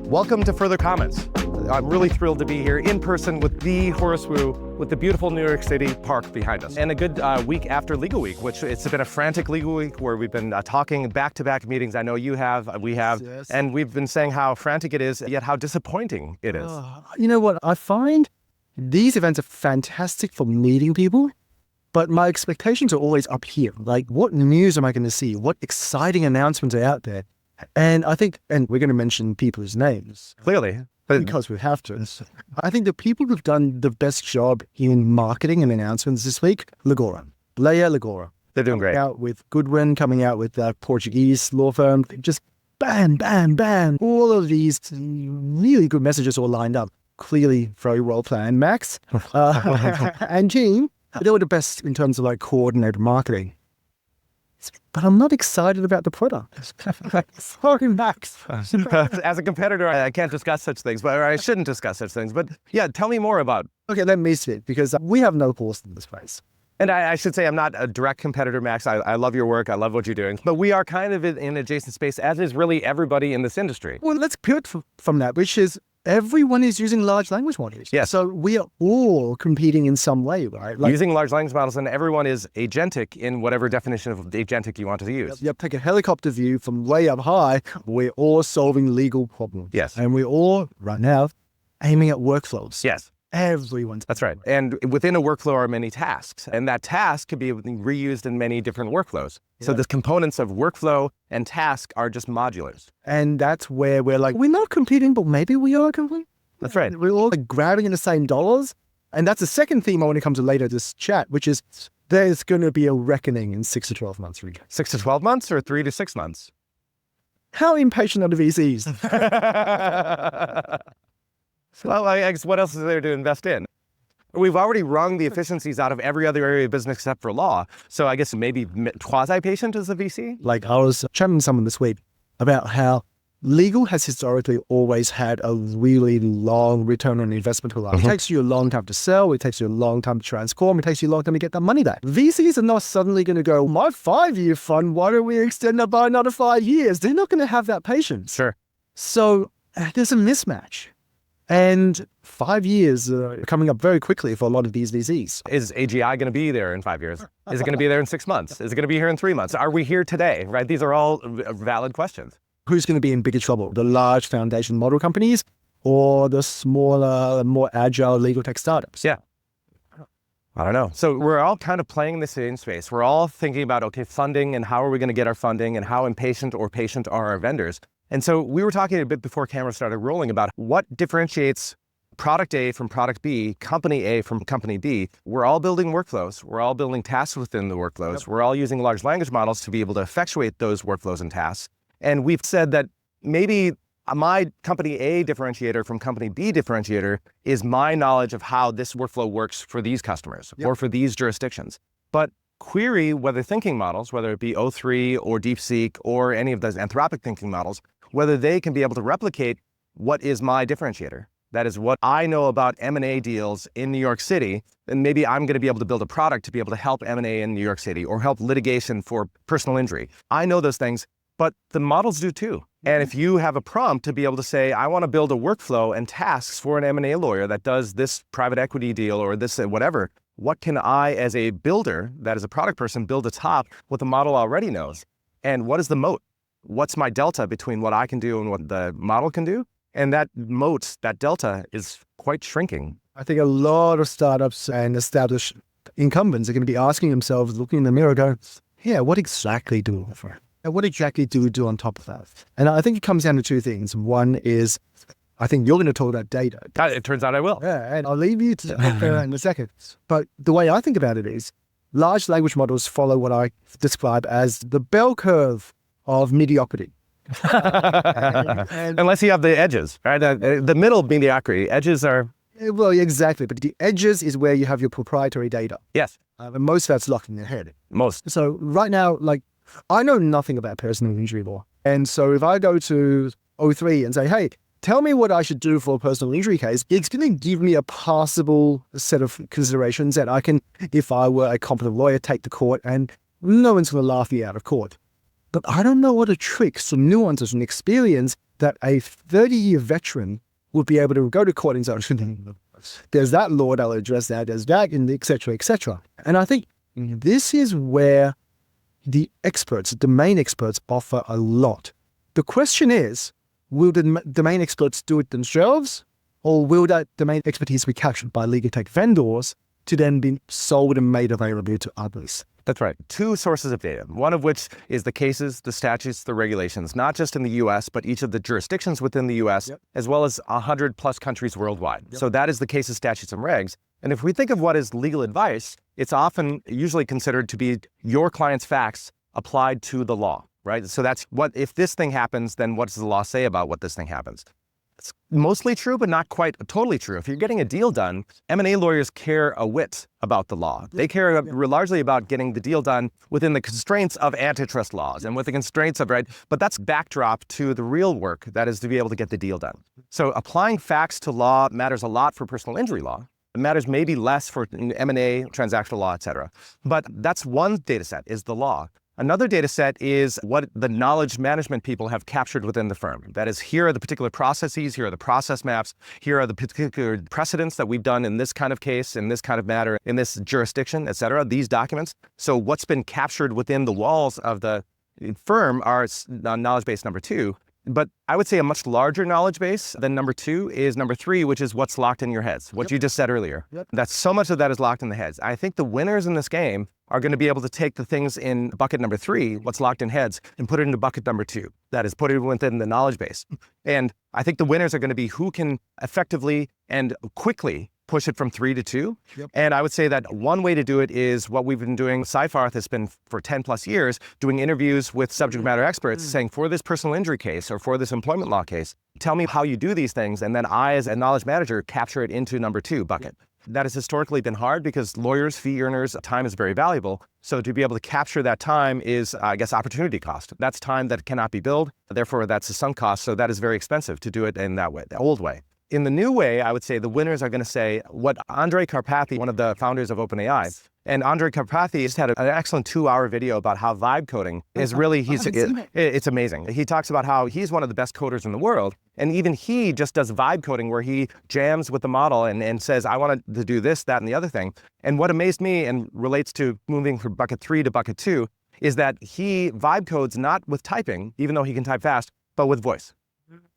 Welcome to Further Comments. I'm really thrilled to be here in person with the Horace with the beautiful New York City park behind us. And a good week after Legalweek, which it's been a frantic legal week where we've been talking back-to-back meetings. I know you have, we have, yes. And we've been saying how frantic it is, yet how disappointing it is. You know what? I find these events are fantastic for meeting people, but my expectations are always up here. Like, what news am I going to see? What exciting announcements are out there? And I think, and we're going to mention people's names. Clearly. Because we have to. I think the people who've done the best job in marketing and announcements this week, Leia Legora. They're doing great. Out with Goodwin, coming out with that Portuguese law firm, just bam, bam, bam. All of these really good messages all lined up. Clearly very well planned. Max and Jean, they were the best in terms of like coordinated marketing. But I'm not excited about the product. Sorry, Max. As a competitor, I can't discuss such things, but I shouldn't discuss such things. But yeah, tell me more about. Okay, let me see it, because we have no horse in this race. And I should say I'm not a direct competitor, Max. I love your work. I love what you're doing. But we are kind of in adjacent space, as is really everybody in this industry. Well, let's pivot from that, which is everyone is using large language models. Yes. So we are all competing in some way, right? Like, using large language models, and everyone is agentic in whatever definition of agentic you want to use. Yep. Take a helicopter view from way up high. We're all solving legal problems. Yes. And we're all, right now, aiming at workflows. Yes. Everyone's. That's right. And within a workflow are many tasks, and that task can be reused in many different workflows. Yep. So the components of workflow and task are just modulars. And that's where we're like, we're not competing, but maybe we are competing. That's right. We're all like grabbing in the same dollars. And that's the second theme I want to come to later this chat, which is there's going to be a reckoning in 6 to 12 months. 6 to 12 months or 3 to 6 months? How impatient are the VCs? Well, I guess what else is there to invest in? We've already wrung the efficiencies out of every other area of business except for law. So I guess maybe quasi-patient is a VC? Like I was chatting with someone this week about how legal has historically always had a really long return on investment. It takes you a long time to sell. It takes you a long time to transform. It takes you a long time to get that money back. VCs are not suddenly going to go, my 5-year fund, why don't we extend that by another 5 years? They're not going to have that patience. Sure. So there's a mismatch. And 5 years coming up very quickly for a lot of these VCs. Is AGI going to be there in 5 years? Is it going to be there in 6 months? Is it going to be here in 3 months? Are we here today? Right? These are all valid questions. Who's going to be in bigger trouble? The large foundation model companies or the smaller, more agile legal tech startups? Yeah. I don't know. So we're all kind of playing in the same space. We're all thinking about, okay, funding and how are we going to get our funding and how impatient or patient are our vendors? And so we were talking a bit before camera started rolling about what differentiates product A from product B, company A from company B. We're all building workflows. We're all building tasks within the workflows. Yep. We're all using large language models to be able to effectuate those workflows and tasks. And we've said that maybe my company A differentiator from company B differentiator is my knowledge of how this workflow works for these customers or for these jurisdictions. But query whether thinking models, whether it be O3 or DeepSeek or any of those Anthropic thinking models, whether they can be able to replicate what is my differentiator. That is what I know about M&A deals in New York City, and maybe I'm going to be able to build a product to be able to help M&A in New York City or help litigation for personal injury. I know those things, but the models do too. And if you have a prompt to be able to say, I want to build a workflow and tasks for an M&A lawyer that does this private equity deal or this whatever, what can I as a builder, that is a product person, build atop what the model already knows? And what is the moat? What's my delta between what I can do and what the model can do? And that moat, that delta is quite shrinking. I think a lot of startups and established incumbents are going to be asking themselves, looking in the mirror, going, yeah, what exactly do we offer? And what exactly do we do on top of that? And I think it comes down to two things. One is, I think you're going to talk about data. It turns out I will. Yeah, and I'll leave you to in a second. But the way I think about it is, large language models follow what I describe as the bell curve of mediocrity. Unless you have the edges, right? The middle mediocrity. Edges are... Well, exactly. But the edges is where you have your proprietary data. Yes. And most of that's locked in your head. Most. So right now, like, I know nothing about personal injury law. And so if I go to O3 and say, hey, tell me what I should do for a personal injury case, it's going to give me a passable set of considerations that I can, if I were a competent lawyer, take to court, and no one's going to laugh me out of court. But I don't know what the tricks and nuances and experience that a 30-year veteran would be able to go to court and say, there's that law that'll address that, there's that, and et cetera, et cetera. And I think this is where the experts, domain experts, offer a lot. The question is, will the domain experts do it themselves, or will that domain expertise be captured by legal tech vendors to then be sold and made available to others? That's right. Two sources of data, one of which is the cases, the statutes, the regulations, not just in the US, but each of the jurisdictions within the US, as well as 100 plus countries worldwide. So that is the cases, statutes, and regs. And if we think of what is legal advice, it's often usually considered to be your client's facts applied to the law, right? So that's what, if this thing happens, then what does the law say about what this thing happens? It's mostly true, but not quite totally true. If you're getting a deal done, M&A lawyers care a whit about the law. They care largely about getting the deal done within the constraints of antitrust laws and with the constraints of, right? But that's backdrop to the real work, that is to be able to get the deal done. So applying facts to law matters a lot for personal injury law. It matters maybe less for M&A, transactional law, et cetera. But that's one data set, is the law. Another data set is what the knowledge management people have captured within the firm. That is, here are the particular processes, here are the process maps, here are the particular precedents that we've done in this kind of case, in this kind of matter, in this jurisdiction, et cetera, these documents. So what's been captured within the walls of the firm are knowledge base number two. But I would say a much larger knowledge base than number two is number three, which is what's locked in your heads, what you just said earlier. That's so much of that is locked in the heads. I think the winners in this game are going to be able to take the things in bucket number three, what's locked in heads, and put it into bucket number two. That is, put it within the knowledge base. And I think the winners are going to be who can effectively and quickly push it from 3 to 2. And I would say that one way to do it is what we've been doing. Sci-Farth has been for 10 plus years doing interviews with subject matter experts saying, for this personal injury case or for this employment law case, tell me how you do these things. And then I, as a knowledge manager, capture it into number 2 bucket. That has historically been hard because lawyers, fee earners, time is very valuable. So to be able to capture that time is, I guess, opportunity cost. That's time that cannot be billed. Therefore, that's a sunk cost. So that is very expensive to do it in that way, the old way. In the new way, I would say the winners are going to say what Andrej Karpathy, one of the founders of OpenAI, and Andrej Karpathy just had an excellent 2-hour video about how vibe coding is really, it's amazing. He talks about how he's one of the best coders in the world. And even he just does vibe coding where he jams with the model and says, I want to do this, that, and the other thing. And what amazed me and relates to moving from bucket 3 to bucket 2 is that he vibe codes not with typing, even though he can type fast, but with voice.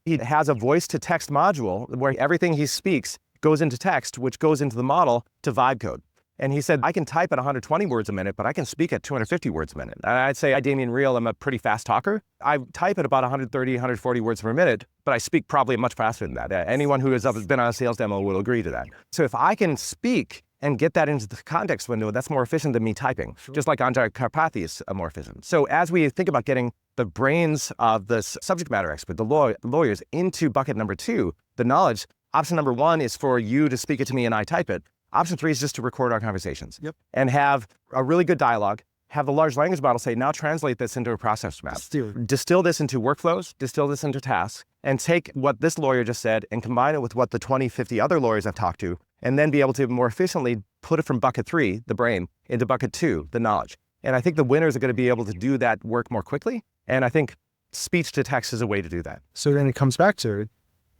He has a voice-to-text module where everything he speaks goes into text, which goes into the model to vibe code. And he said, I can type at 120 words a minute, but I can speak at 250 words a minute. And I'd say, Damien Riehl, I'm a pretty fast talker. I type at about 130, 140 words per minute, but I speak probably much faster than that. Anyone who has been on a sales demo will agree to that. So if I can speak and get that into the context window, that's more efficient than me typing, just like Andrej Karpathy is more efficient. So as we think about getting the brains of the subject matter expert, the lawyers, into bucket number 2, the knowledge, option number 1 is for you to speak it to me and I type it. Option 3 is just to record our conversations and have a really good dialogue, have the large language model say, now translate this into a process map. Distill this into workflows, distill this into tasks, and take what this lawyer just said and combine it with what the 20, 50 other lawyers I've talked to, and then be able to more efficiently put it from bucket 3, the brain, into bucket 2, the knowledge. And I think the winners are going to be able to do that work more quickly. And I think speech to text is a way to do that. So then it comes back to,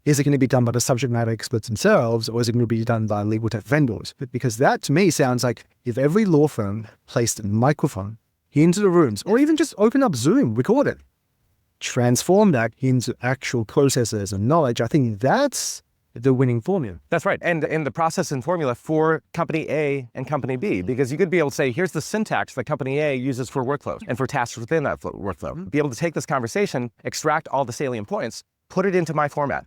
is it going to be done by the subject matter experts themselves, or is it going to be done by legal tech vendors? Because that to me sounds like if every law firm placed a microphone into the rooms, or even just open up Zoom, record it, transform that into actual processes and knowledge, I think that's the winning formula. That's right. And in the process and formula for company A and company B, because you could be able to say, here's the syntax that company A uses for workflows and for tasks within that workflow. Be able to take this conversation, extract all the salient points, put it into my format.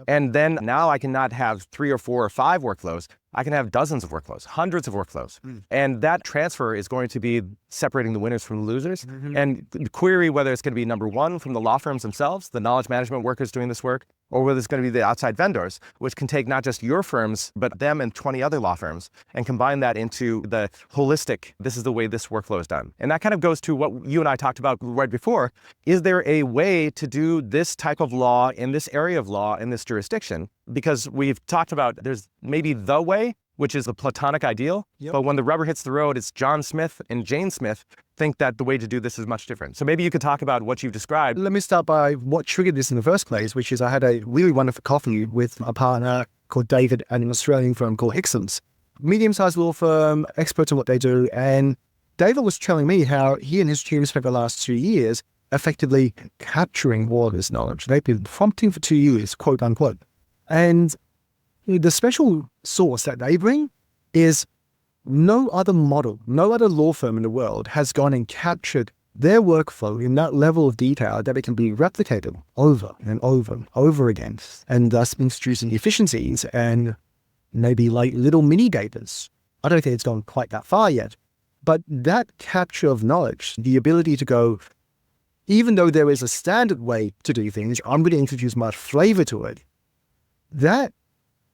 And then now I can not have 3 or 4 or 5 workflows. I can have dozens of workflows, hundreds of workflows. And that transfer is going to be separating the winners from the losers. And query whether it's going to be number 1 from the law firms themselves, the knowledge management workers doing this work, or whether it's going to be the outside vendors, which can take not just your firms, but them and 20 other law firms and combine that into the holistic, this is the way this workflow is done. And that kind of goes to what you and I talked about right before. Is there a way to do this type of law in this area of law in this jurisdiction? Because we've talked about there's maybe the way, which is the platonic ideal. But when the rubber hits the road, it's John Smith and Jane Smith think that the way to do this is much different. So maybe you could talk about what you've described. Let me start by what triggered this in the first place, which is I had a really wonderful coffee with a partner called David at an Australian firm called Hickson's, medium-sized law firm, experts in what they do. And David was telling me how he and his team spent the last 2 years effectively capturing all of this knowledge. They've been prompting for 2 years, quote unquote. And the special sauce that they bring is no other model, no other law firm in the world has gone and captured their workflow in that level of detail that it can be replicated over and over and over again, and thus introducing efficiencies and maybe like little mini datas. I don't think it's gone quite that far yet, but that capture of knowledge, the ability to go, even though there is a standard way to do things, I'm going to introduce my flavor to it. That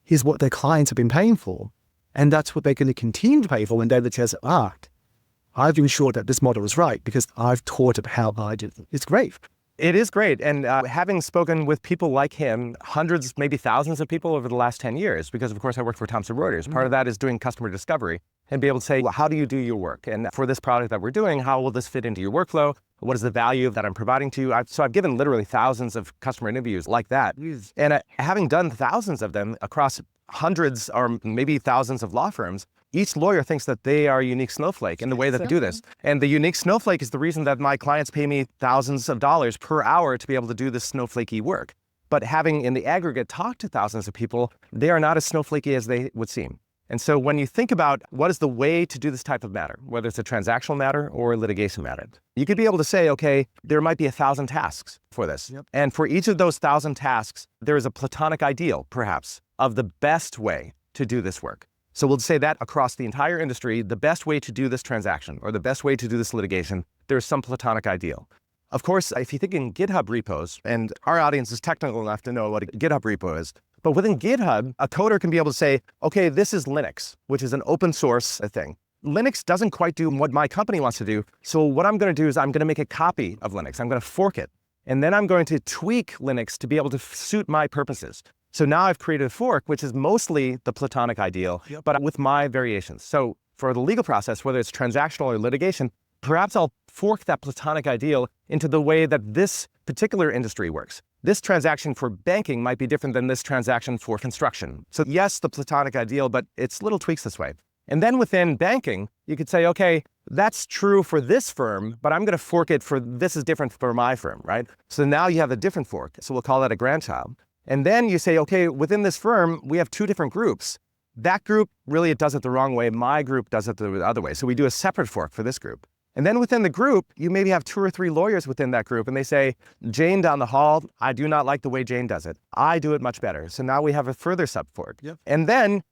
is what their clients have been paying for. And that's what they're going to continue to pay for when David says, I've ensured that this model is right because I've taught it how I did it. It's great. It is great. And having spoken with people like him, hundreds, maybe thousands of people over the last 10 years, because of course I work for Thomson Reuters. Part of that is doing customer discovery and be able to say, well, how do you do your work? And for this product that we're doing, how will this fit into your workflow? What is the value that I'm providing to you? So I've given literally thousands of customer interviews like that. And having done thousands of them across hundreds or maybe thousands of law firms, each lawyer thinks that they are a unique snowflake in the way that they do this. And the unique snowflake is the reason that my clients pay me thousands of dollars per hour to be able to do this snowflakey work. But having in the aggregate talked to thousands of people, they are not as snowflakey as they would seem. And so when you think about what is the way to do this type of matter, whether it's a transactional matter or a litigation matter, you could be able to say, okay, there might be 1,000 tasks for this. Yep. And for each of those 1,000 tasks, there is a platonic ideal, perhaps, of the best way to do this work. So we'll say that across the entire industry, the best way to do this transaction or the best way to do this litigation, there's some platonic ideal. Of course, if you think in GitHub repos, and our audience is technical enough to know what a GitHub repo is, but within GitHub, a coder can be able to say, okay, this is Linux, which is an open source thing. Linux doesn't quite do what my company wants to do. So what I'm going to do is I'm going to make a copy of Linux. I'm going to fork it. And then I'm going to tweak Linux to be able to suit my purposes. So now I've created a fork, which is mostly the platonic ideal, but with my variations. So for the legal process, whether it's transactional or litigation, perhaps I'll fork that platonic ideal into the way that this particular industry works. This transaction for banking might be different than this transaction for construction. So yes, the platonic ideal, but it's little tweaks this way. And then within banking, you could say, okay, that's true for this firm, but I'm going to fork it for this is different for my firm, right? So now you have a different fork. So we'll call that a grandchild. And then you say, okay, within this firm, we have two different groups. That group, really, it does it the wrong way. My group does it the other way. So we do a separate fork for this group. And then within the group, you maybe have 2 or 3 lawyers within that group, and they say, Jane down the hall, I do not like the way Jane does it. I do it much better. So now we have a further sub-fork. Yep. And then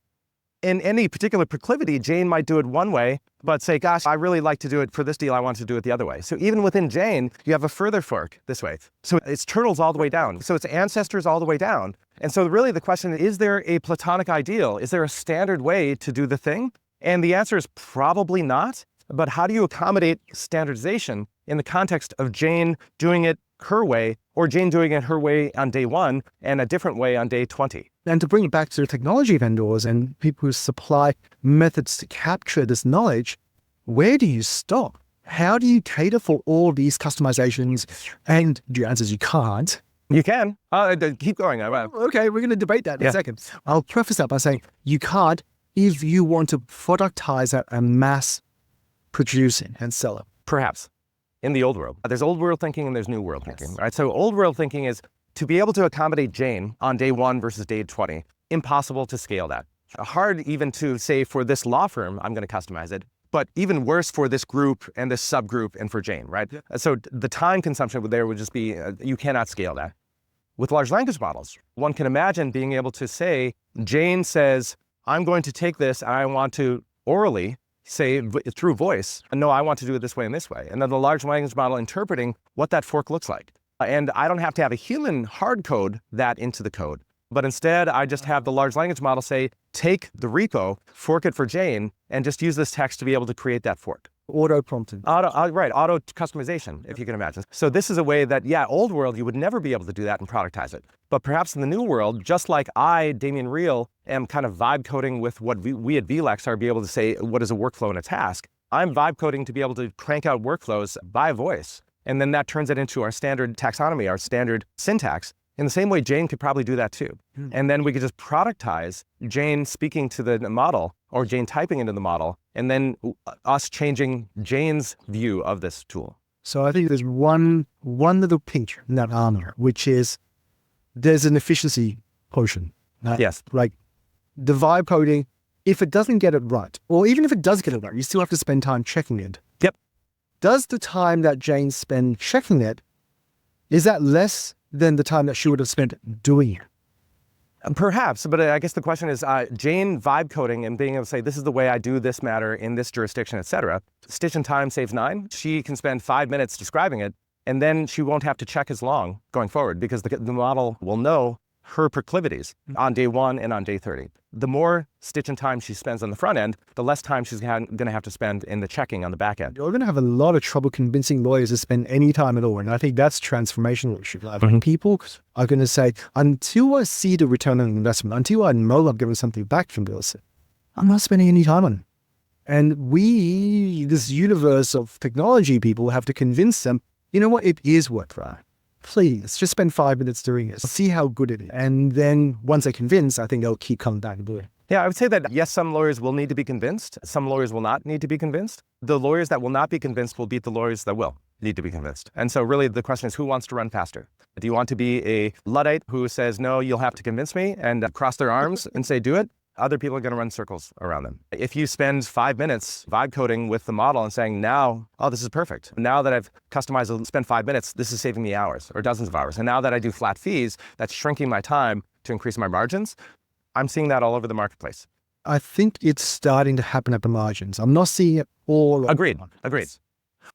in any particular proclivity, Jane might do it one way, but say, gosh, I really like to do it for this deal. I want to do it the other way. So even within Jane, you have a further fork this way. So it's turtles all the way down. So it's ancestors all the way down. And so really the question is there a platonic ideal? Is there a standard way to do the thing? And the answer is probably not. But how do you accommodate standardization in the context of Jane doing it her way or Jane doing it her way on day 1 and a different way on day 20? And to bring it back to the technology vendors and people who supply methods to capture this knowledge, where do you stop? How do you cater for all these customizations? And the answer is you can't. You can. Keep going. Okay, we're going to debate that in a second. I'll preface that by saying you can't if you want to productize that and mass produce it and sell it. Perhaps. In the old world. There's old world thinking and there's new world thinking. Right? So old world thinking is to be able to accommodate Jane on day 1 versus day 20. Impossible to scale that. Hard even to say for this law firm, I'm going to customize it. But even worse for this group and this subgroup and for Jane, right? Yeah. So the time consumption there would just be, you cannot scale that. With large language models, one can imagine being able to say, Jane says, I'm going to take this and I want to orally say through voice, no, I want to do it this way and this way. And then the large language model interpreting what that fork looks like. And I don't have to have a human hard code that into the code. But instead, I just have the large language model say, take the repo, fork it for Jane, and just use this text to be able to create that fork. Auto prompting. Auto customization, if you can imagine. So this is a way that, old world, you would never be able to do that and productize it. But perhaps in the new world, just like I, Damien Riehl, am kind of vibe coding with what we at VLEX are be able to say, what is a workflow and a task, I'm vibe coding to be able to crank out workflows by voice. And then that turns it into our standard taxonomy, our standard syntax. In the same way, Jane could probably do that too. And then we could just productize Jane speaking to the model or Jane typing into the model, and then us changing Jane's view of this tool. So I think there's one little pinch in that armor, which is there's an efficiency quotient. Yes. Like the vibe coding, if it doesn't get it right, or even if it does get it right, you still have to spend time checking it. Yep. Does the time that Jane spent checking it, is that less than the time that she would have spent doing it? Perhaps, but I guess the question is Jane vibe coding and being able to say, this is the way I do this matter in this jurisdiction, et cetera. Stitch and time saves 9. She can spend 5 minutes describing it, and then she won't have to check as long going forward because the model will know her proclivities on day 1 and on day 30. The more stitch and time she spends on the front end, the less time she's going to have to spend in the checking on the back end. You're going to have a lot of trouble convincing lawyers to spend any time at all. And I think that's transformational. People are going to say, until I see the return on investment, until I know I'm getting something back from this, I'm not spending any time on it. And we, this universe of technology people, have to convince them, you know what, it is worth it. Please, just spend 5 minutes doing it. See how good it is. And then once they're convinced, I think they'll keep coming back and doing it. Yeah, I would say that, yes, some lawyers will need to be convinced. Some lawyers will not need to be convinced. The lawyers that will not be convinced will beat the lawyers that will need to be convinced. And so really the question is, who wants to run faster? Do you want to be a Luddite who says, no, you'll have to convince me, and cross their arms and say, do it? Other people are going to run circles around them. If you spend 5 minutes vibe coding with the model and saying, now, oh, this is perfect. Now that I've customized, spent 5 minutes, this is saving me hours or dozens of hours. And now that I do flat fees, that's shrinking my time to increase my margins. I'm seeing that all over the marketplace. I think it's starting to happen at the margins. I'm not seeing it all. Agreed.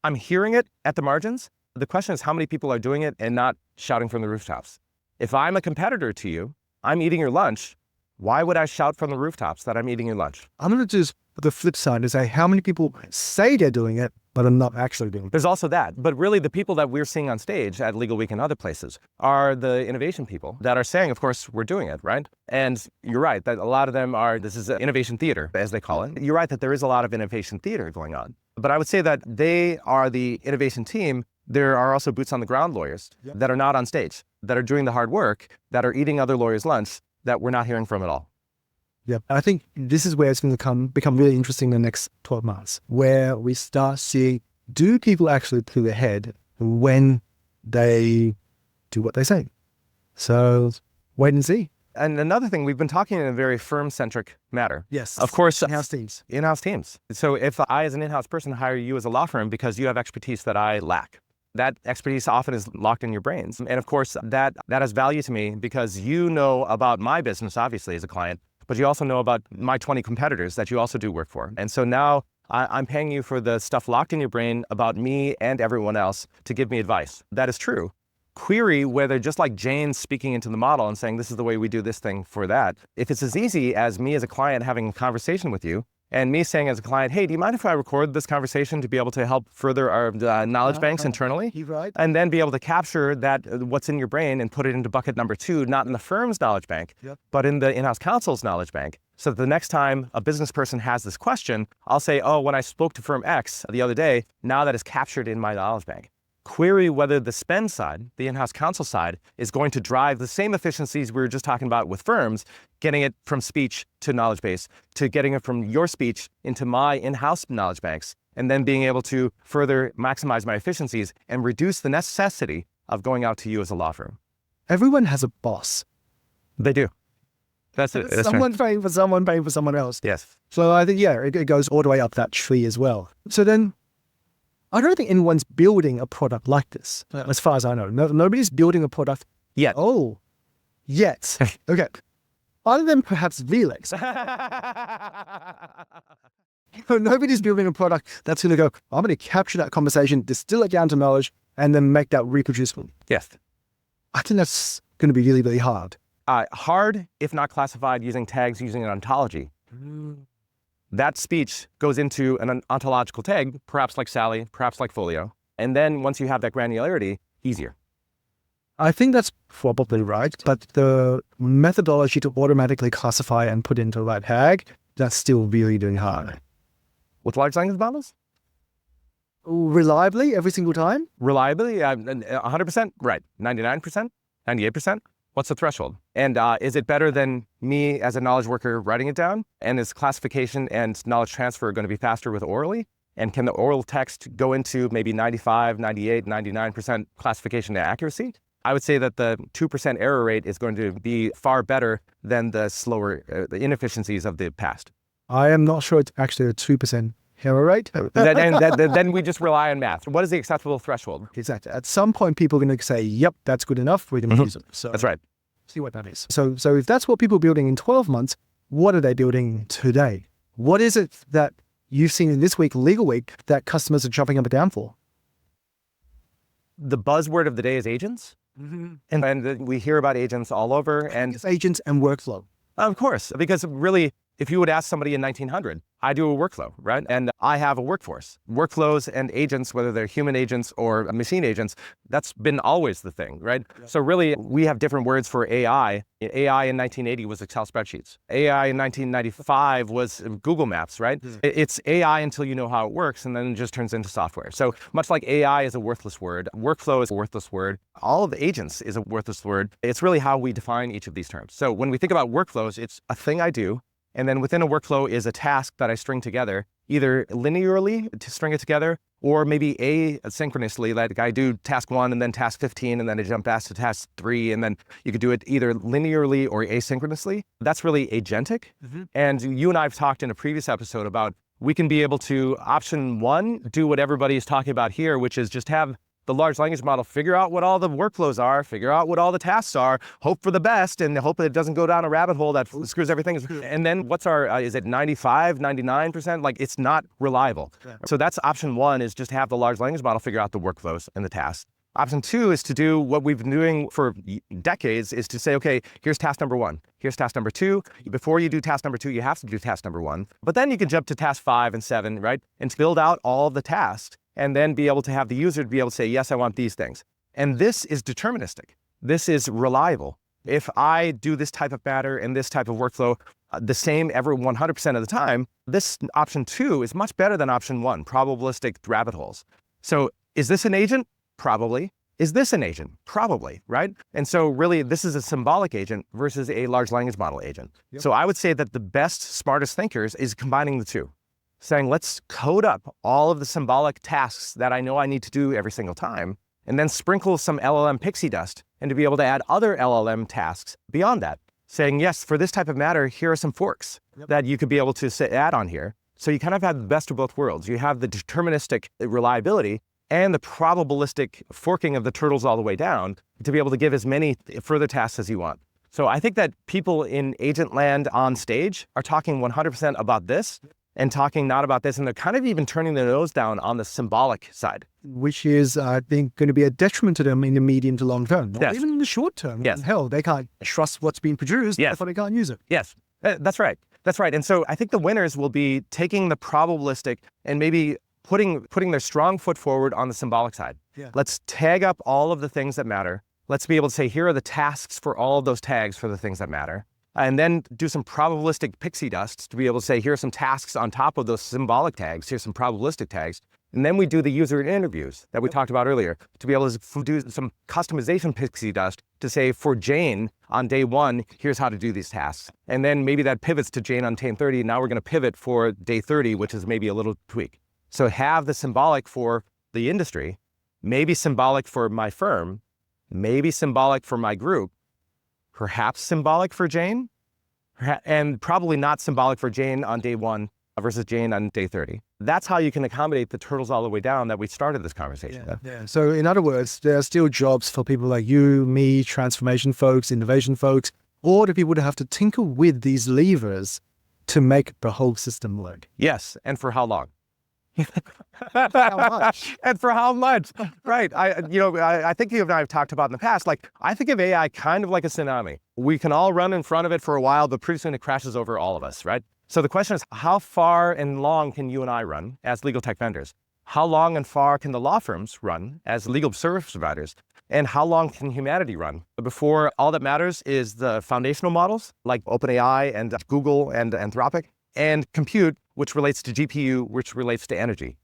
I'm hearing it at the margins. The question is how many people are doing it and not shouting from the rooftops. If I'm a competitor to you, I'm eating your lunch. Why would I shout from the rooftops that I'm eating your lunch? I'm going to do the flip side and say how many people say they're doing it, but are not actually doing it. There's also that. But really the people that we're seeing on stage at Legalweek and other places are the innovation people that are saying, of course, we're doing it, right? And you're right that a lot of them are, this is innovation theater, as they call it. You're right that there is a lot of innovation theater going on. But I would say that they are the innovation team. There are also boots on the ground lawyers that are not on stage, that are doing the hard work, that are eating other lawyers' lunch, that we're not hearing from at all. Yeah, I think this is where it's going to become really interesting in the next 12 months, where we start seeing, do people actually pull their head when they do what they say? So wait and see. And another thing, we've been talking in a very firm-centric matter. Yes. Of course. In-house teams. In-house teams. So if I, as an in-house person, hire you as a law firm because you have expertise that I lack, that expertise often is locked in your brains. And of course, that has value to me because you know about my business, obviously, as a client, but you also know about my 20 competitors that you also do work for. And so now I'm paying you for the stuff locked in your brain about me and everyone else to give me advice. That is true. Query whether, just like Jane speaking into the model and saying, this is the way we do this thing for that, if it's as easy as me as a client having a conversation with you, and me saying as a client, hey, do you mind if I record this conversation to be able to help further our knowledge banks internally? Right. And then be able to capture that, what's in your brain, and put it into bucket number 2, not in the firm's knowledge bank, but in the in-house counsel's knowledge bank. So that the next time a business person has this question, I'll say, oh, when I spoke to firm X the other day, now that is captured in my knowledge bank. Query whether the spend side, the in-house counsel side, is going to drive the same efficiencies we were just talking about with firms, getting it from speech to knowledge base, to getting it from your speech into my in-house knowledge banks, and then being able to further maximize my efficiencies and reduce the necessity of going out to you as a law firm. Everyone has a boss. They do. That's it. Someone paying for someone else. Yes. So I think, it goes all the way up that tree as well. So then, I don't think anyone's building a product like this, as far as I know. Nobody's building a product yet. Oh, yet. Okay. Other than perhaps VLEX. Nobody's building a product that's going to go, I'm going to capture that conversation, distill it down to knowledge, and then make that reproducible. Yes. I think that's going to be really, really hard. Hard, if not classified using tags, using an ontology. That speech goes into an ontological tag, perhaps like Sally, perhaps like Folio. And then once you have that granularity, easier. I think that's probably right, but the methodology to automatically classify and put into that tag, that's still really, really hard. With large language models? Reliably every single time? Reliably, 100%, right. 99%, 98%. What's the threshold? And is it better than me as a knowledge worker writing it down? And is classification and knowledge transfer going to be faster with orally? And can the oral text go into maybe 95, 98, 99% classification and accuracy? I would say that the 2% error rate is going to be far better than the slower, the inefficiencies of the past. I am not sure it's actually a 2% error rate. Then we just rely on math. What is the acceptable threshold? Exactly. At some point, people are going to say, yep, that's good enough. We're going to use it. So That's right. see what that is. So if that's what people are building in 12 months, what are they building today? What is it that you've seen in this week, Legal Week, that customers are jumping up and down for? The buzzword of the day is agents. And we hear about agents all over. And It's agents and workflow. of course, because really, if you would ask somebody in 1900, I do a workflow, right? And I have a workforce. Workflows and agents, whether they're human agents or machine agents, that's been always the thing, right? Yeah. So really, we have different words for AI. AI in 1980 was Excel spreadsheets. AI in 1995 was Google Maps, right? It's AI until you know how it works, and then it just turns into software. So much like AI is a worthless word, workflow is a worthless word, all of the agents is a worthless word. It's really how we define each of these terms. So when we think about workflows, it's a thing I do. And then within a workflow is a task that I string together, either linearly to string it together, or maybe asynchronously, like I do task 1 and then task 15, and then I jump back to task 3, and then you could do it either linearly or asynchronously. That's really agentic. And you and I have talked in a previous episode about we can be able to, option 1, do what everybody is talking about here, which is just have the large language model figure out what all the workflows are, figure out what all the tasks are, hope for the best, and hope that it doesn't go down a rabbit hole that screws everything. And then what's our, is it 95, 99%? Like, it's not reliable. So that's option 1, is just have the large language model figure out the workflows and the tasks. Option 2 is to do what we've been doing for decades, is to say, okay, here's task number 1. Here's task number 2. Before you do task number 2, you have to do task number 1. But then you can jump to task 5 and 7, right? And to build out all of the tasks, and then be able to have the user to be able to say, yes, I want these things. And this is deterministic. This is reliable. If I do this type of matter and this type of workflow the same every 100% of the time, this option 2 is much better than option 1, probabilistic rabbit holes. So is this an agent? Probably. Is this an agent? Probably, right? And so really, this is a symbolic agent versus a large language model agent. Yep. So I would say that the best, smartest thinkers is combining the two. Saying, let's code up all of the symbolic tasks that I know I need to do every single time, and then sprinkle some LLM pixie dust, and to be able to add other LLM tasks beyond that. Saying, yes, for this type of matter, here are some forks that you could be able to add on here. So you kind of have the best of both worlds. You have the deterministic reliability and the probabilistic forking of the turtles all the way down to be able to give as many further tasks as you want. So I think that people in agent land on stage are talking 100% about this, and talking not about this, and they're kind of even turning their nose down on the symbolic side. Which is, I think, going to be a detriment to them in the medium to long term, not even in the short term. Yes. Hell, they can't trust what's being produced, therefore they can't use it. Yes, that's right. That's right. And so I think the winners will be taking the probabilistic and maybe putting their strong foot forward on the symbolic side. Yeah. Let's tag up all of the things that matter. Let's be able to say, here are the tasks for all of those tags for the things that matter. And then do some probabilistic pixie dust to be able to say, here are some tasks on top of those symbolic tags, here's some probabilistic tags. And then we do the user interviews that we talked about earlier to be able to do some customization pixie dust to say, for Jane on day 1, here's how to do these tasks. And then maybe that pivots to Jane on day 30. Now we're going to pivot for day 30, which is maybe a little tweak. So have the symbolic for the industry, maybe symbolic for my firm, maybe symbolic for my group, perhaps symbolic for Jane, and probably not symbolic for Jane on day 1 versus Jane on day 30. That's how you can accommodate the turtles all the way down that we started this conversation with. Yeah. So in other words, there are still jobs for people like you, me, transformation folks, innovation folks, or the people that have to tinker with these levers to make the whole system work. Yes, and for how long? How much? And for how much? Right. I think you and I have talked about in the past, like, I think of AI kind of like a tsunami. We can all run in front of it for a while, but pretty soon it crashes over all of us, right? So the question is, how far and long can you and I run as legal tech vendors? How long and far can the law firms run as legal service providers? And how long can humanity run before all that matters is the foundational models like OpenAI and Google and Anthropic, and compute, which relates to GPU, which relates to energy.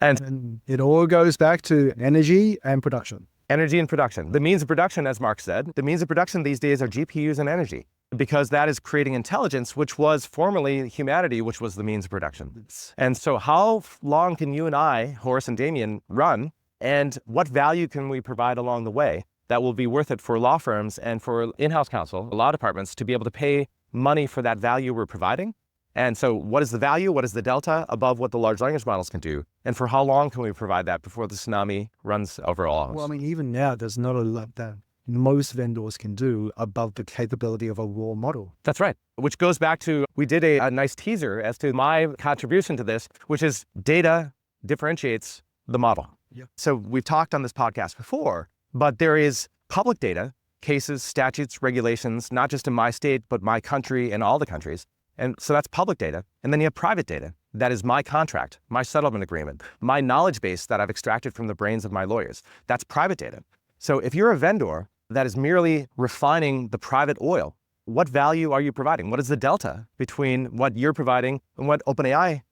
And it all goes back to energy and production. Energy and production. The means of production, as Mark said, the means of production these days are GPUs and energy, because that is creating intelligence, which was formerly humanity, which was the means of production. And so how long can you and I, Horace and Damien, run? And what value can we provide along the way that will be worth it for law firms and for in-house counsel, law departments, to be able to pay money for that value we're providing? And so what is the value? What is the delta above what the large language models can do? And for how long can we provide that before the tsunami runs over all of us? Well, I mean, even now, there's not a lot that most vendors can do above the capability of a raw model. That's right. Which goes back to, we did a nice teaser as to my contribution to this, which is data differentiates the model. Yeah. So we've talked on this podcast before, but there is public data, cases, statutes, regulations, not just in my state, but my country and all the countries. And so that's public data. And then you have private data. That is my contract, my settlement agreement, my knowledge base that I've extracted from the brains of my lawyers. That's private data. So if you're a vendor that is merely refining the private oil, what value are you providing? What is the delta between what you're providing and what OpenAI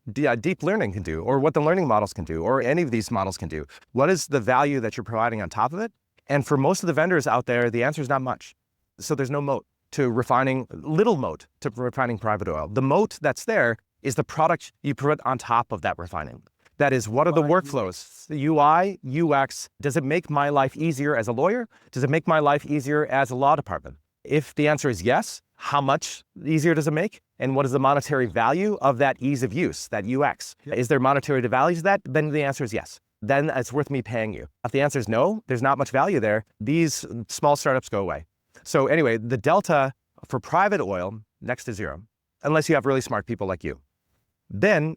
deep learning can do, or what the learning models can do, or any of these models can do? What is the value that you're providing on top of it? And for most of the vendors out there, the answer is not much. So there's no moat to refining, little moat to refining private oil. The moat that's there is the product you put on top of that refining. That is, what are the workflows? The UI, UX, does it make my life easier as a lawyer? Does it make my life easier as a law department? If the answer is yes, how much easier does it make? And what is the monetary value of that ease of use, that UX? Yep. Is there monetary value to that? Then the answer is yes. Then it's worth me paying you. If the answer is no, there's not much value there, these small startups go away. So anyway, the delta for private oil, next to zero, unless you have really smart people like you. Then,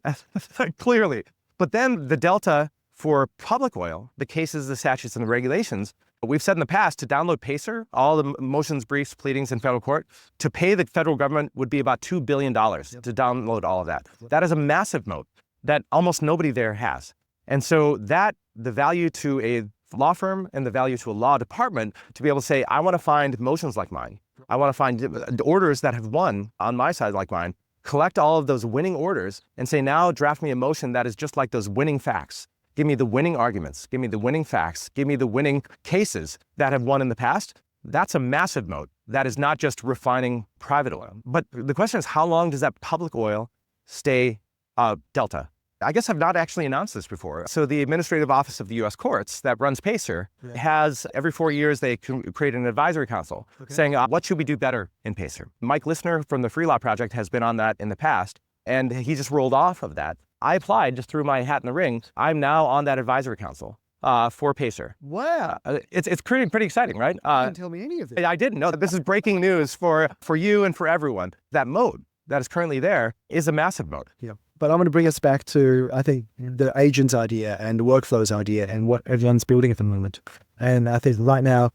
clearly, but then the delta for public oil, the cases, the statutes, and the regulations, we've said in the past, to download PACER, all the motions, briefs, pleadings in federal court, to pay the federal government would be about $2 billion to download all of that. That is a massive moat that almost nobody there has. And so that, the value to a law firm and the value to a law department to be able to say, I want to find motions like mine. I want to find orders that have won on my side like mine, collect all of those winning orders and say, now draft me a motion that is just like those winning facts. Give me the winning arguments, give me the winning facts, give me the winning cases that have won in the past. That's a massive moat. That is not just refining private oil. But the question is, how long does that public oil stay delta? I guess I've not actually announced this before. So the Administrative Office of the U.S. Courts that runs PACER has, every 4 years, they create an advisory council saying, what should we do better in PACER? Mike Lissner from the Free Law Project has been on that in the past, and he just rolled off of that. I applied, just threw my hat in the ring. I'm now on that advisory council for PACER. Wow. It's pretty exciting, right? You didn't tell me any of this. I didn't know. This is breaking news for you and for everyone. That moat that is currently there is a massive moat. Yeah. But I'm going to bring us back to, I think, the agents idea and the workflows idea and what everyone's building at the moment. And I think right now,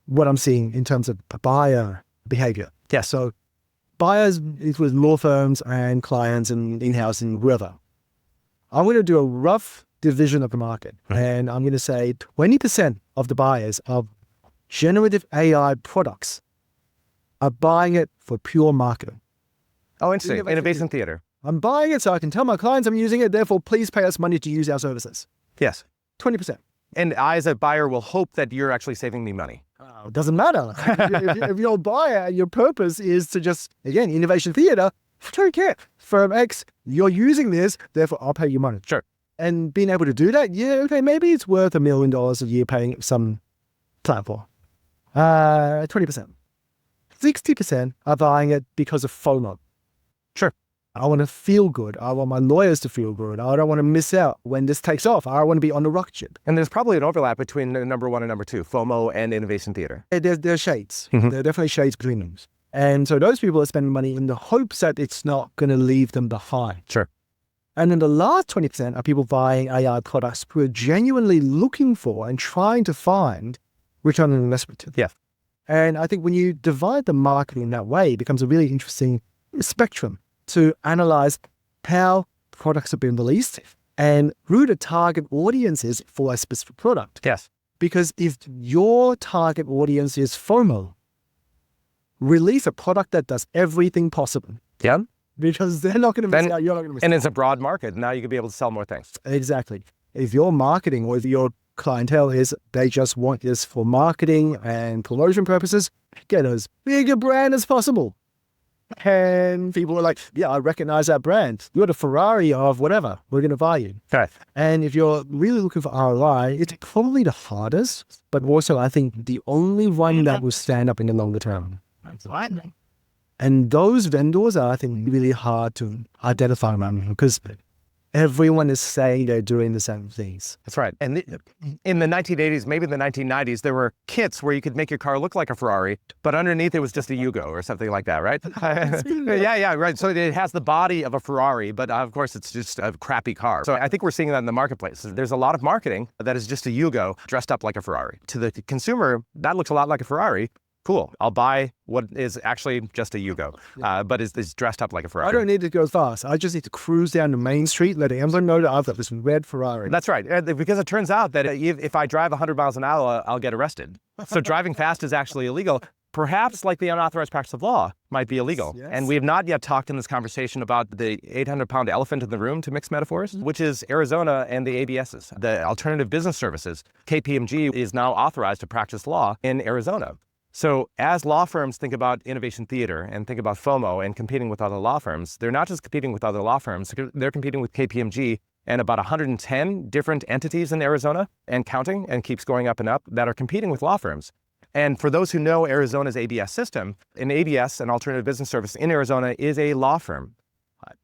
what I'm seeing in terms of buyer behavior. Yeah. So buyers, it was law firms and clients and in-house and whoever. I'm going to do a rough division of the market. Right. And I'm going to say 20% of the buyers of generative AI products are buying it for pure marketing. Oh, interesting. Innovation theater. I'm buying it so I can tell my clients I'm using it, therefore please pay us money to use our services. Yes. 20%. And I, as a buyer, will hope that you're actually saving me money. It doesn't matter. if you're a buyer, your purpose is to just, again, innovation theater, I don't care. Firm X, you're using this, therefore I'll pay you money. Sure. And being able to do that, yeah, okay, maybe it's worth $1 million a year paying some platform. 20%. 60% are buying it because of FOMO. Sure. I want to feel good. I want my lawyers to feel good. I don't want to miss out when this takes off. I want to be on the rocket ship. And there's probably an overlap between number one and number two, FOMO and innovation theater. There are shades. Mm-hmm. There are definitely shades between them. And so those people are spending money in the hopes that it's not going to leave them behind. Sure. And then the last 20% are people buying AI products who are genuinely looking for and trying to find return on investment. Yeah. And I think when you divide the market in that way, it becomes a really interesting spectrum to analyze how products have been released and who the target audience is for a specific product. Yes. Because if your target audience is FOMO, release a product that does everything possible. Yeah. because they're not going to miss out. You're not going to miss And out. it's a broad market. Now you could be able to sell more things. Exactly. If your marketing or if your clientele is they just want this for marketing and promotion purposes, get as big a brand as possible. And people are like, yeah, I recognize that brand. You're the Ferrari of whatever. We're going to buy you. Okay. And if you're really looking for ROI, it's probably the hardest, but also I think the only one that will stand up in the longer term. And those vendors are, I think, really hard to identify around because everyone is saying they're doing the same things. That's right. And in the 1980s, maybe the 1990s, there were kits where you could make your car look like a Ferrari, but underneath it was just a Yugo or something like that, right? Yeah, right. So it has the body of a Ferrari, but of course it's just a crappy car. So I think we're seeing that in the marketplace. There's a lot of marketing that is just a Yugo dressed up like a Ferrari. To the consumer, that looks a lot like a Ferrari. Cool. I'll buy what is actually just a Yugo, but is dressed up like a Ferrari. I don't need to go fast. I just need to cruise down the main street, let Amazon know that I've got this red Ferrari. That's right. Because it turns out that if I drive 100 miles an hour, I'll get arrested. So driving fast is actually illegal. Perhaps like the unauthorized practice of law might be illegal. Yes. And we have not yet talked in this conversation about the 800-pound elephant in the room, to mix metaphors, which is Arizona and the ABSs, the Alternative Business Services. KPMG is now authorized to practice law in Arizona. So as law firms think about innovation theater and think about FOMO and competing with other law firms, they're not just competing with other law firms, they're competing with KPMG and about 110 different entities in Arizona and counting, and keeps going up and up, that are competing with law firms. And for those who know Arizona's ABS system, an ABS, an alternative business service in Arizona, is a law firm,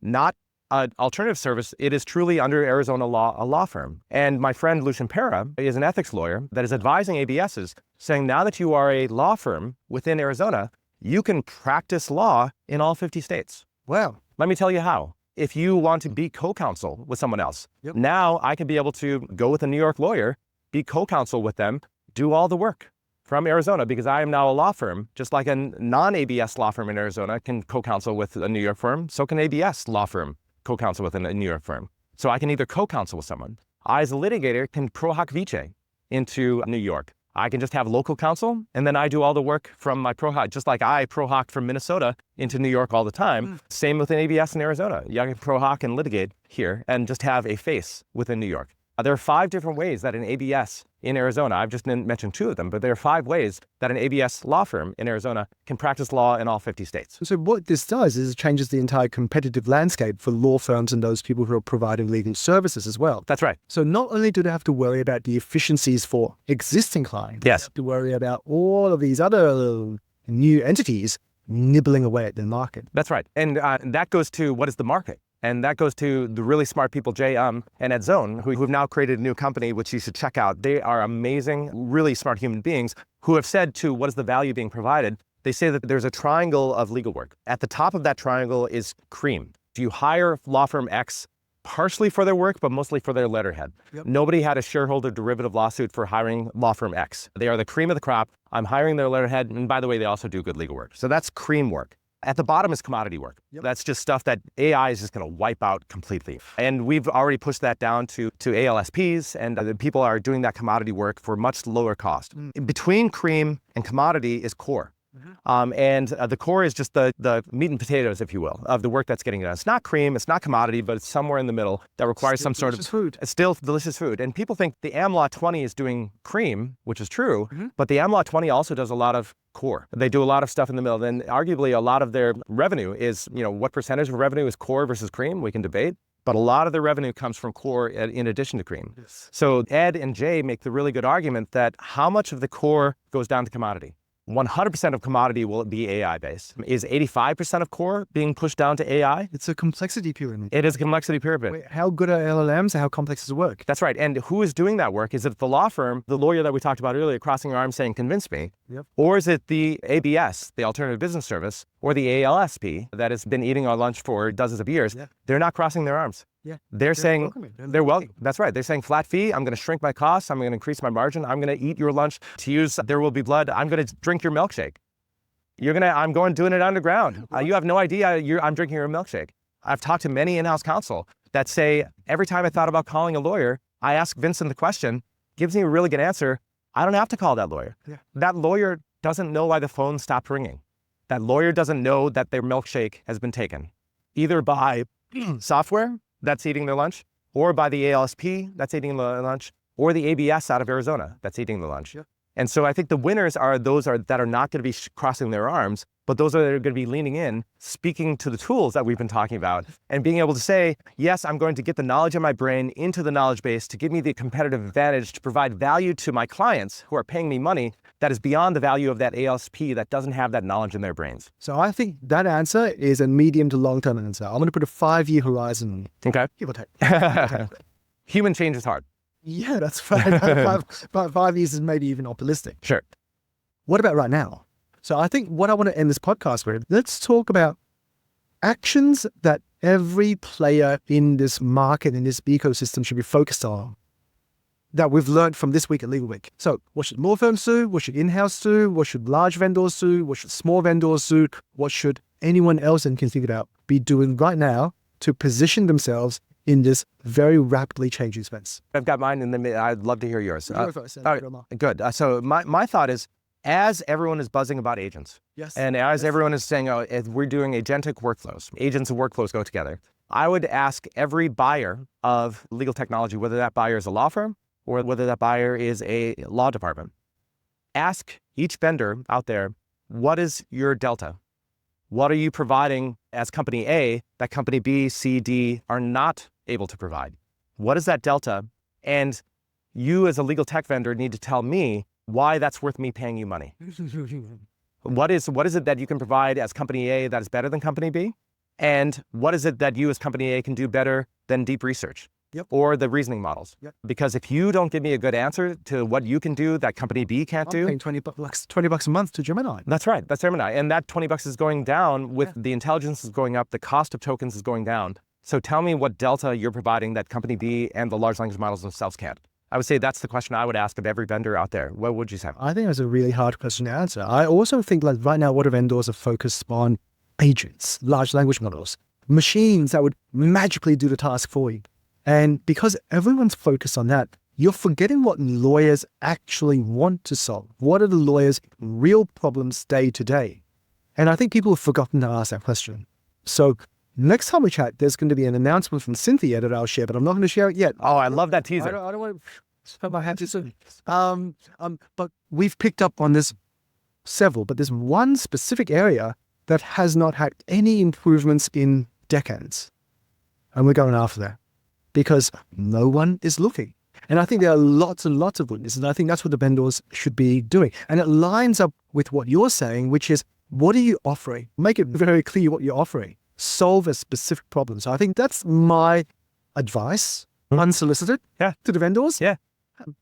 not an alternative service. It is truly under Arizona law, a law firm. And my friend Lucian Pera is an ethics lawyer that is advising ABSs, saying now that you are a law firm within Arizona, you can practice law in all 50 states. Wow. Let me tell you how. If you want to be co-counsel with someone else, now I can be able to go with a New York lawyer, be co-counsel with them, do all the work from Arizona, because I am now a law firm, just like a non-ABS law firm in Arizona can co-counsel with a New York firm, so can ABS law firm co-counsel with a New York firm. So I can either co-counsel with someone. I, as a litigator, can pro hoc vice into New York. I can just have local counsel, and then I do all the work from my pro hoc, just like I pro hoc from Minnesota into New York all the time. Same with an ABS in Arizona. You can pro hoc and litigate here and just have a face within New York. There are 5 different ways that an ABS in Arizona, I've just mentioned 2 of them, but there are 5 ways that an ABS law firm in Arizona can practice law in all 50 states. So what this does is it changes the entire competitive landscape for law firms and those people who are providing legal services as well. That's right. So not only do they have to worry about the efficiencies for existing clients, Yes. they have to worry about all of these other new entities nibbling away at the market. That's right. And that goes to what is the market? And that goes to the really smart people, Jay and Ed Zone, who have now created a new company, which you should check out. They are amazing, really smart human beings who have said to what is the value being provided. They say that there's a triangle of legal work. At the top of that triangle is cream. You hire law firm X partially for their work, but mostly for their letterhead. Nobody had a shareholder derivative lawsuit for hiring law firm X. They are the cream of the crop. I'm hiring their letterhead. And by the way, they also do good legal work. So that's cream work. At the bottom is commodity work. That's just stuff that AI is just going to wipe out completely. And we've already pushed that down to ALSPs, and the people are doing that commodity work for much lower cost. Between cream and commodity is core. And the core is just the meat and potatoes, if you will, of the work that's getting done. It's not cream, it's not commodity, but it's somewhere in the middle that requires some sort of food. It's still delicious food. And people think the AmLaw 20 is doing cream, which is true, but the AmLaw 20 also does a lot of core. They do a lot of stuff in the middle. And arguably a lot of their revenue is, what percentage of revenue is core versus cream? We can debate. But a lot of the revenue comes from core in addition to cream. Yes. So Ed and Jay make the really good argument that how much of the core goes down to commodity? 100% of commodity will be AI-based. Is 85% of core being pushed down to AI? It's a complexity pyramid. It is a complexity pyramid. Wait, how good are LLMs? How complex does it work? That's right. And who is doing that work? Is it the law firm, the lawyer that we talked about earlier, crossing their arms saying, convince me? Or is it the ABS, the Alternative Business Service, or the ALSP that has been eating our lunch for dozens of years? They're not crossing their arms. They're saying, they're welcome. That's right. They're saying flat fee. I'm going to shrink my costs. I'm going to increase my margin. I'm going to eat your lunch. To use There Will Be Blood, I'm going to drink your milkshake. I'm doing it underground. You have no idea I'm drinking your milkshake. I've talked to many in-house counsel that say, every time I thought about calling a lawyer, I ask Vincent the question, gives me a really good answer. I don't have to call that lawyer. That lawyer doesn't know why the phone stopped ringing. That lawyer doesn't know that their milkshake has been taken. either by software that's eating their lunch, or by the ALSP that's eating the lunch, or the ABS out of Arizona that's eating the lunch. Yep. And so I think the winners are those that are not going to be crossing their arms, but those are going to be leaning in, speaking to the tools that we've been talking about, and being able to say, yes, I'm going to get the knowledge in my brain into the knowledge base to give me the competitive advantage to provide value to my clients who are paying me money that is beyond the value of that ALSP that doesn't have that knowledge in their brains. So I think that answer is a medium to long-term answer. I'm going to put a 5-year horizon. Okay. Give or take. Human change is hard. Yeah, that's fine. 5 years is maybe even optimistic. Sure. What about right now? So I think what I want to end this podcast with, let's talk about actions that every player in this market, in this ecosystem should be focused on that we've learned from this week at Legalweek. So what should law firms do? What should in-house do? What should large vendors do? What should small vendors do? What should anyone else in Can Think It Out be doing right now to position themselves in this very rapidly changing space? I've got mine, and then I'd love to hear yours. Go first, All right, good. So my thought is, as everyone is buzzing about agents, yes, and as everyone is saying, oh, if we're doing agentic workflows, agents and workflows go together, I would ask every buyer of legal technology, whether that buyer is a law firm or whether that buyer is a law department, ask each vendor out there, what is your delta? What are you providing as company A that company B, C, D are not able to provide? What is that delta? And you as a legal tech vendor need to tell me why that's worth me paying you money. What is it that you can provide as company A that is better than company B? And what is it that you as company A can do better than deep research? Yep. Or the reasoning models? Yep. Because if you don't give me a good answer to what you can do that company B can't I'm do, paying $20 a month to Gemini. that's right. That's Gemini. And that $20 is going down with the intelligence is going up, the cost of tokens is going down. So tell me what delta you're providing that company B and the large language models themselves can't. I would say that's the question I would ask of every vendor out there. What would you say? I think that's a really hard question to answer. I also think like right now, a lot of vendors are focused on agents, large language models, machines that would magically do the task for you. And because everyone's focused on that, you're forgetting what lawyers actually want to solve. What are the lawyers' real problems day to day? And I think people have forgotten to ask that question. So next time we chat, there's going to be an announcement from Cynthia that I'll share, but I'm not going to share it yet. Oh, I love that teaser. I don't want to put my hand too soon. But we've picked up on this but there's one specific area that has not had any improvements in decades. And we're going after that because no one is looking. And I think there are lots and lots of witnesses. And I think that's what the vendors should be doing. And it lines up with what you're saying, which is, what are you offering? Make it very clear what you're offering. Solve a specific problem. So I think that's my advice, unsolicited, to the vendors. Yeah.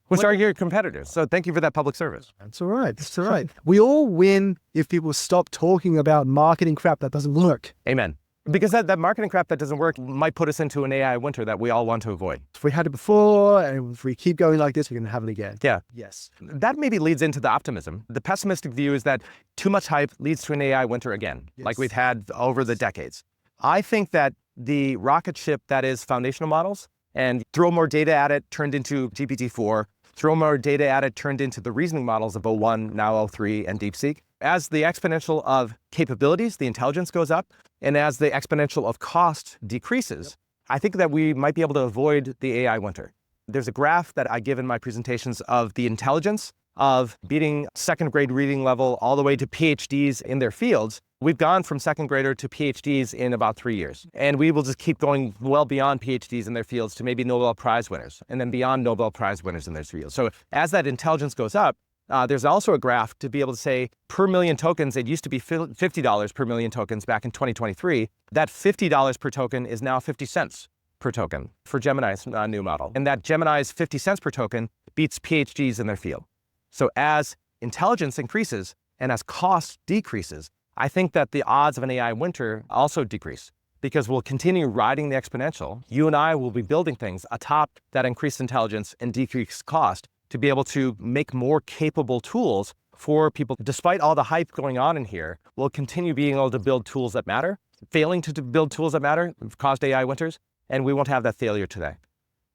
Which are your competitors. So thank you for that public service. That's all right. That's all right. We all win if people stop talking about marketing crap that doesn't work. Amen. Because that marketing crap that doesn't work might put us into an AI winter that we all want to avoid. If we had it before, and if we keep going like this, we're going to have it again. Yeah. Yes. That maybe leads into the optimism. The pessimistic view is that too much hype leads to an AI winter again, like we've had over the decades. I think that the rocket ship that is foundational models, and throw more data at it, turned into GPT-4, throw more data at it, turned into the reasoning models of O1, now O3, and DeepSeek. As the exponential of capabilities, the intelligence goes up, and as the exponential of cost decreases, I think that we might be able to avoid the AI winter. There's a graph that I give in my presentations of the intelligence of beating second grade reading level all the way to PhDs in their fields. We've gone from second grader to PhDs in about 3 years. And we will just keep going well beyond PhDs in their fields to maybe Nobel Prize winners, and then beyond Nobel Prize winners in their fields. So as that intelligence goes up, there's also a graph to be able to say per million tokens, it used to be $50 per million tokens back in 2023. That $50 per token is now 50 cents per token for Gemini's new model. And that Gemini's 50 cents per token beats PhDs in their field. So as intelligence increases and as cost decreases, I think that the odds of an AI winter also decrease because we'll continue riding the exponential. You and I will be building things atop that increased intelligence and decreased cost to be able to make more capable tools for people. Despite all the hype going on in here, we'll continue being able to build tools that matter. Failing to build tools that matter caused AI winters, and we won't have that failure today.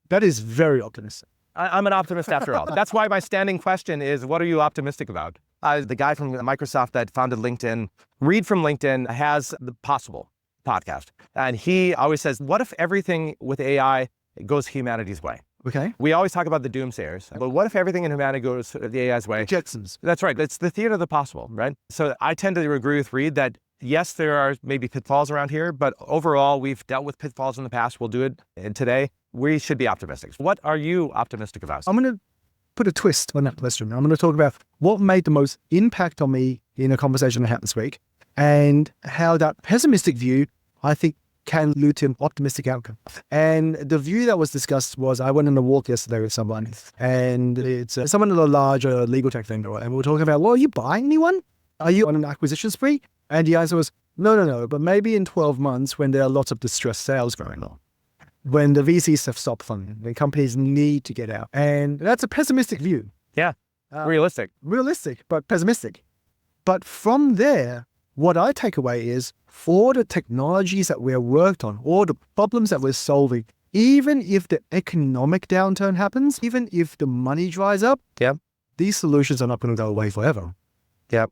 That is very optimistic. I'm an optimist after all. That's why my standing question is, what are you optimistic about? The guy from Microsoft that founded LinkedIn, Reed from LinkedIn, has the possible. podcast. And he always says, what if everything with AI goes humanity's way? Okay. We always talk about the doomsayers, but what if everything in humanity goes the AI's way? Jetsons. That's right. It's the theater of the possible, right? So I tend to agree with Reed that yes, there are maybe pitfalls around here, but overall, we've dealt with pitfalls in the past. We'll do it today. We should be optimistic. What are you optimistic about? I'm going to put a twist on that question. I'm going to talk about what made the most impact on me in a conversation I had this week and how that pessimistic view, I think, can lead to an optimistic outcome. And the view that was discussed was, I went on a walk yesterday with someone, and it's someone at a larger legal tech vendor, and we were talking about, well, are you buying anyone? Are you on an acquisition spree? And the answer was, no, but maybe in 12 months when there are lots of distressed sales going on, when the VCs have stopped funding, when companies need to get out. And that's a pessimistic view. Yeah, realistic. Realistic, but pessimistic. But from there, what I take away is all the technologies that we're worked on, all the problems that we're solving, even if the economic downturn happens, even if the money dries up, these solutions are not going to go away forever.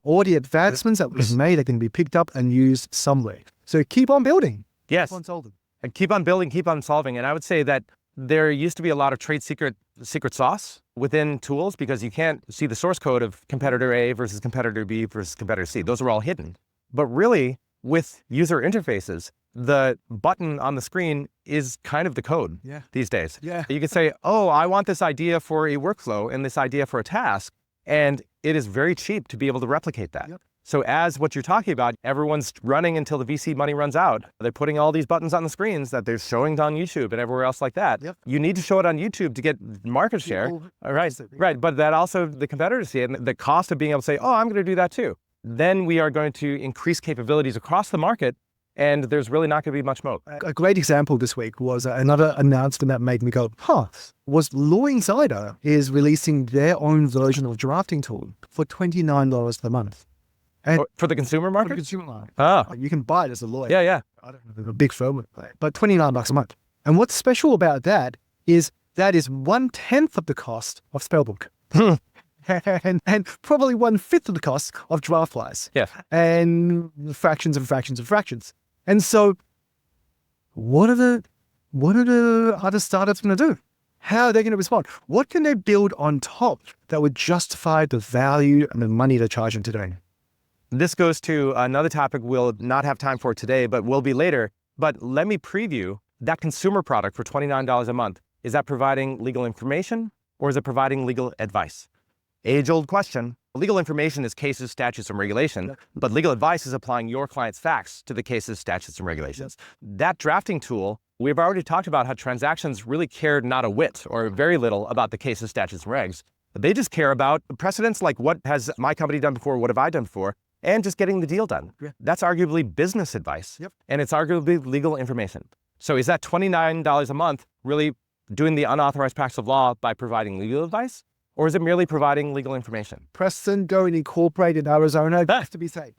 All the advancements that we've made are going to be picked up and used somewhere. So keep on building. Yes. Keep on solving. And keep on building, keep on solving. And I would say that there used to be a lot of trade secret sauce within tools because you can't see the source code of competitor A versus competitor B versus competitor C. Those are all hidden. But really, with user interfaces, the button on the screen is kind of the code these days. You can say, oh, I want this idea for a workflow and this idea for a task. And it is very cheap to be able to replicate that. So as what you're talking about, everyone's running until the VC money runs out. They're putting all these buttons on the screens that they're showing on YouTube and everywhere else like that. You need to show it on YouTube to get market share. All right. But that also the competitors see it, and the cost of being able to say, oh, I'm going to do that too. Then we are going to increase capabilities across the market, and there's really not going to be much moat. A great example this week was another announcement that made me go, was Law Insider is releasing their own version of drafting tool for $29 per month. And for the consumer market? For the consumer market. You can buy it as a lawyer. I don't know, a big firm would play it, but $29 a month. And what's special about that is 1/10 of the cost of Spellbook. and probably 1/5 of the cost of DraftWise. And fractions and fractions and fractions. And so what are the other startups going to do? How are they going to respond? What can they build on top that would justify the value and the money they're charging today? This goes to another topic we'll not have time for today, but will be later. But let me preview that consumer product for $29 a month. Is that providing legal information or is it providing legal advice? Age-old question. Legal information is cases, statutes, and regulations, but legal advice is applying your client's facts to the cases, statutes, and regulations. That drafting tool, we've already talked about how transactions really cared not a whit or very little about the cases, statutes, and regs. They just care about precedents like what has my company done before, what have I done before, and just getting the deal done. That's arguably business advice, and it's arguably legal information. So is that $29 a month really doing the unauthorized practice of law by providing legal advice? Or is it merely providing legal information? Preston going incorporate in Arizona, has to be safe.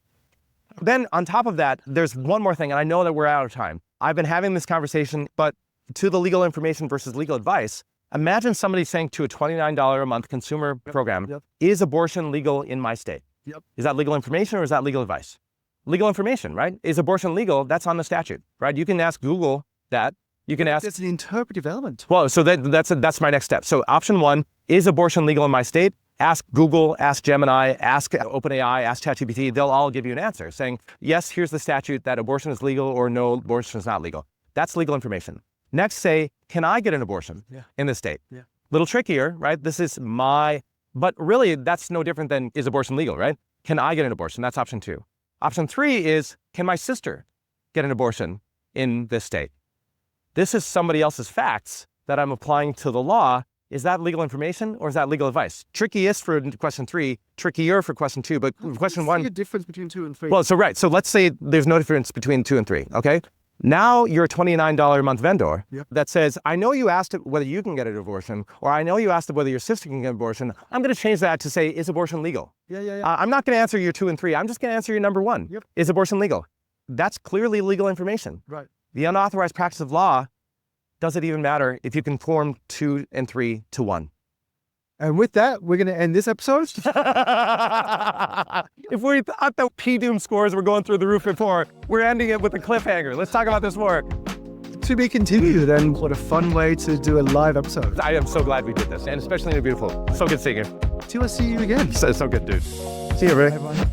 Then on top of that, there's one more thing, and I know that we're out of time. I've been having this conversation, but to the legal information versus legal advice, imagine somebody saying to a $29 a month consumer program, is abortion legal in my state? Is that legal information or is that legal advice? Legal information, right? Is abortion legal? That's on the statute, right? You can ask Google that. You can ask. It's an interpretive element. Well, so that's my next step. So option one, is abortion legal in my state? Ask Google, ask Gemini, ask OpenAI, ask ChatGPT. They'll all give you an answer saying, yes, here's the statute that abortion is legal or no, abortion is not legal. That's legal information. Next, say, can I get an abortion in this state? Little trickier, right? This is but really that's no different than is abortion legal, right? Can I get an abortion? That's option two. Option three is, can my sister get an abortion in this state? This is somebody else's facts that I'm applying to the law. Is that legal information or is that legal advice? Trickiest for question three, trickier for question two, but question one. What's the difference between 2 and 3? Well, so right. So let's say there's no difference between 2 and 3, okay? Now you're a $29 a month vendor that says, I know you asked whether you can get an abortion, or I know you asked whether your sister can get an abortion. I'm going to change that to say, is abortion legal? I'm not going to answer your 2 and 3. I'm just going to answer your number 1. Is abortion legal? That's clearly legal information. Right. The unauthorized practice of law, does it even matter if you conform 2 and 3 to 1? And with that, we're going to end this episode. If we thought the P-Doom scores were going through the roof before, we're ending it with a cliffhanger. Let's talk about this more. To be continued, and what a fun way to do a live episode. I am so glad we did this, and especially in a beautiful. So good seeing you. Till I see you again. So good, dude. See you, everybody. Bye-bye.